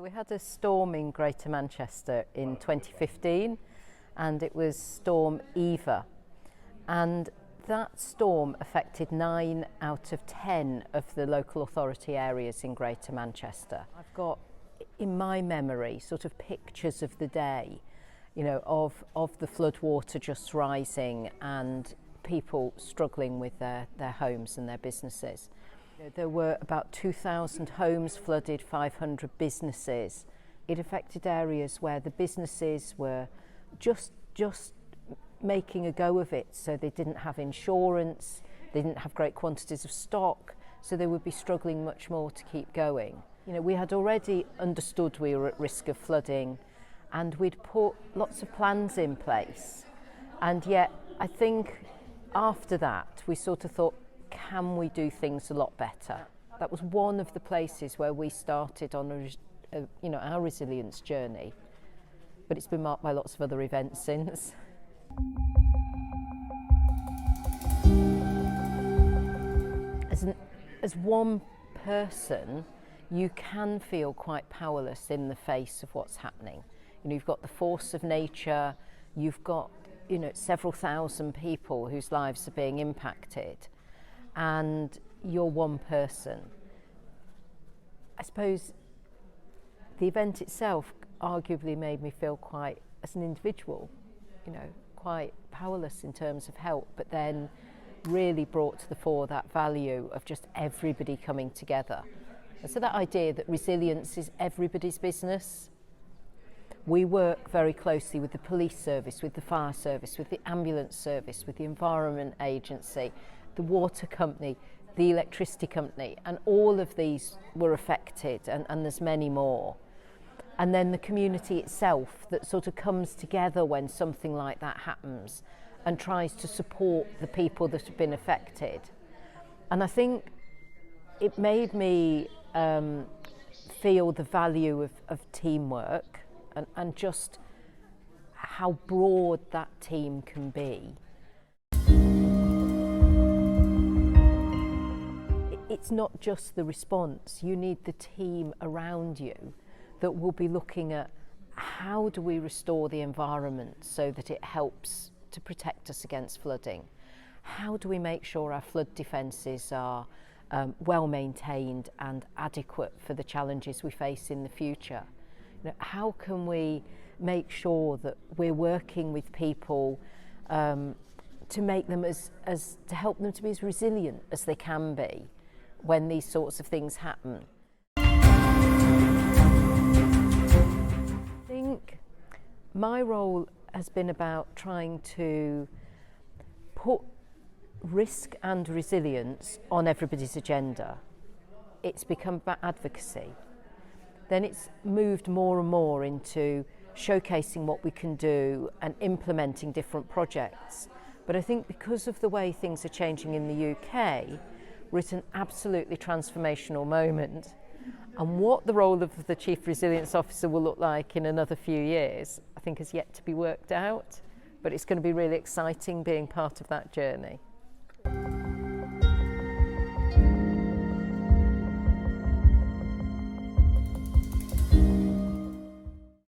We had a storm in Greater Manchester in 2015 and it was Storm Eva, and that storm affected 9 out of 10 of the local authority areas in Greater Manchester. I've got in my memory sort of pictures of the day, you know, of the floodwater just rising and people struggling with their homes and their businesses. There were about 2,000 homes flooded, 500 businesses. It affected areas where the businesses were just making a go of it, so they didn't have insurance, they didn't have great quantities of stock, so they would be struggling much more to keep going. You know, we had already understood we were at risk of flooding and we'd put lots of plans in place, and yet I think after that we sort of thought, can we do things a lot better? That was one of the places where we started on our resilience journey, but it's been marked by lots of other events since. As one person, you can feel quite powerless in the face of what's happening. You know, you've got the force of nature, you've got, you know, several thousand people whose lives are being impacted, and you're one person. I suppose the event itself arguably made me feel quite, as an individual, you know, quite powerless in terms of help, but then really brought to the fore that value of just everybody coming together. And so that idea that resilience is everybody's business. We work very closely with the police service, with the fire service, with the ambulance service, with the environment agency, the water company, the electricity company, and all of these were affected, and there's many more. And then the community itself that sort of comes together when something like that happens and tries to support the people that have been affected. And I think it made me feel the value of teamwork and just how broad that team can be. It's not just the response, you need the team around you that will be looking at how do we restore the environment so that it helps to protect us against flooding? How do we make sure our flood defences are well maintained and adequate for the challenges we face in the future? You know, how can we make sure that we're working with people to make them to help them to be as resilient as they can be when these sorts of things happen? I think my role has been about trying to put risk and resilience on everybody's agenda. It's become about advocacy. Then it's moved more and more into showcasing what we can do and implementing different projects. But I think because of the way things are changing in the UK, we're at an absolutely transformational moment. And what the role of the Chief Resilience Officer will look like in another few years, I think has yet to be worked out. But it's going to be really exciting being part of that journey.